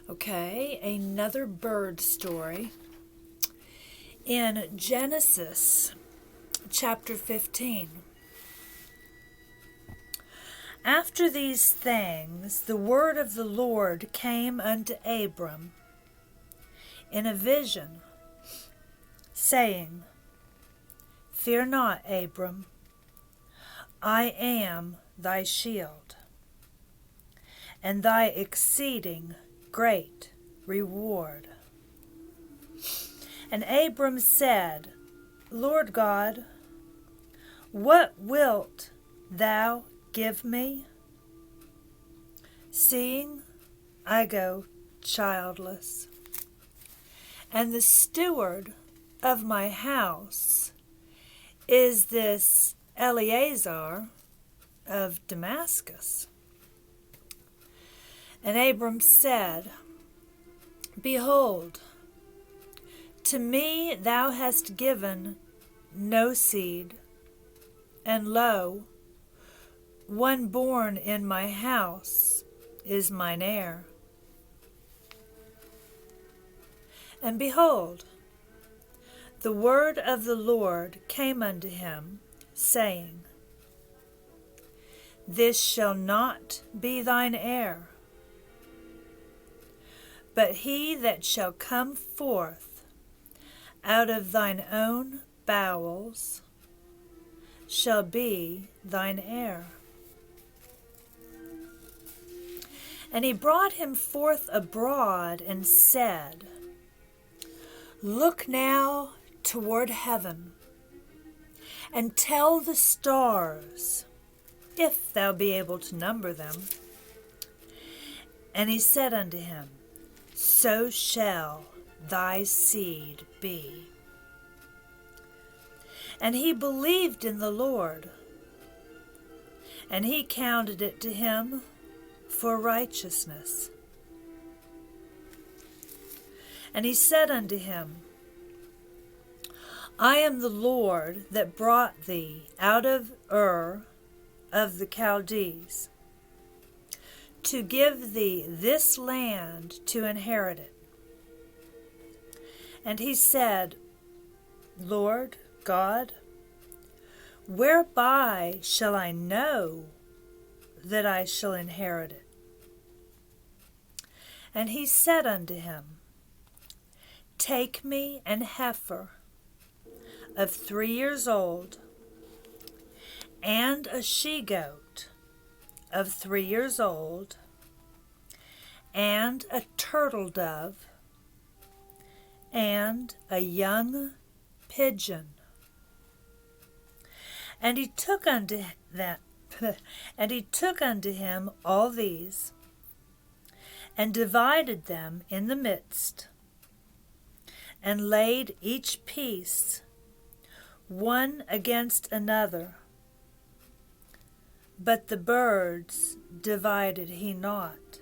Okay, another bird story. In Genesis chapter 15. After these things, the word of the Lord came unto Abram in a vision, saying, Fear not, Abram, I am thy shield, and thy exceeding great reward. And Abram said, Lord God, what wilt thou give me, seeing I go childless? And the steward of my house is this Eleazar of Damascus. And Abram said, Behold, to me thou hast given no seed, and lo, one born in my house is mine heir. And behold, the word of the Lord came unto him, saying, This shall not be thine heir, but he that shall come forth out of thine own bowels shall be thine heir. And he brought him forth abroad and said, Look now toward heaven, and tell the stars, if thou be able to number them. And he said unto him, So shall thy seed be. And he believed in the Lord, and he counted it to him for righteousness. And he said unto him, I am the Lord that brought thee out of Ur of the Chaldees, to give thee this land to inherit it. And he said, Lord God, whereby shall I know that I shall inherit it? And he said unto him, Take me an heifer of 3 years old, and a she-goat of 3 years old, and a turtle dove, and a young pigeon. And he took unto him all these, and divided them in the midst, and laid each piece one against another. But the birds divided he not.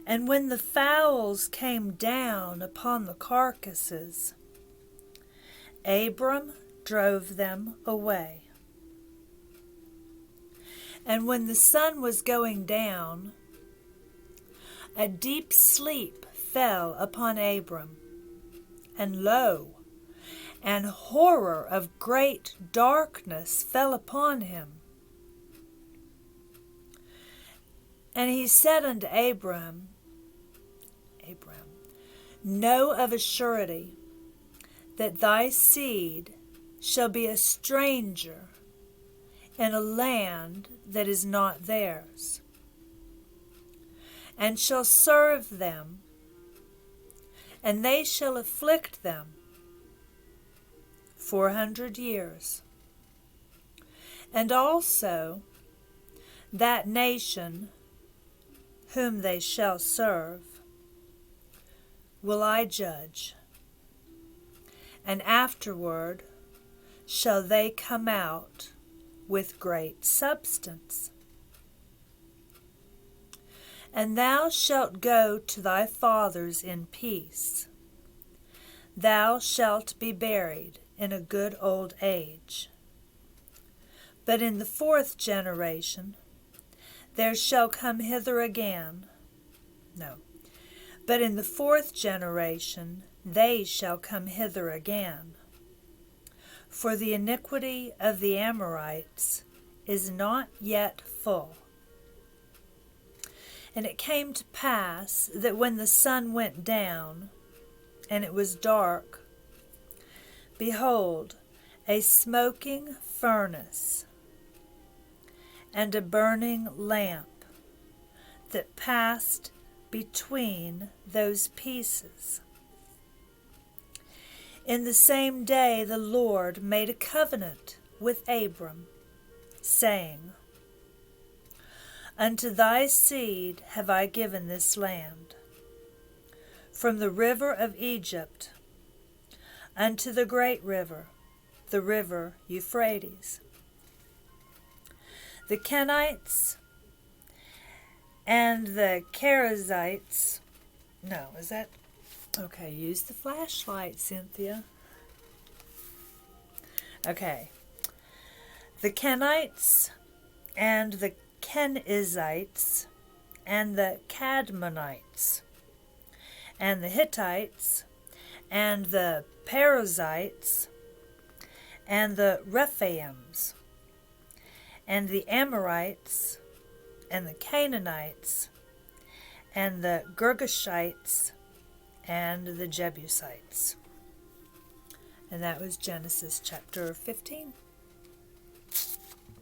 And when the fowls came down upon the carcasses, Abram drove them away. And when the sun was going down, a deep sleep fell upon Abram, and lo, an horror of great darkness fell upon him. And he said unto Abram, Know of a surety that thy seed shall be a stranger in a land that is not theirs, and shall serve them, and they shall afflict them 400 years. And also that nation whom they shall serve will I judge, and afterward shall they come out with great substance. And thou shalt go to thy fathers in peace. Thou shalt be buried in a good old age. But in the 4th generation there shall come hither again No. But in the fourth generation they shall come hither again. For the iniquity of the Amorites is not yet full. And it came to pass that when the sun went down, and it was dark, behold, a smoking furnace and a burning lamp that passed between those pieces. In the same day the Lord made a covenant with Abram, saying, Unto thy seed have I given this land, from the river of Egypt unto the great river, the river Euphrates. The Kenites and the Cherizzites, no, is that, okay, use the flashlight, Cynthia. Okay. The Kenites and the Kenizzites and the Cadmonites and the Hittites and the Perizzites and the Rephaims and the Amorites and the Canaanites and the Girgashites and the Jebusites. And that was Genesis chapter 15.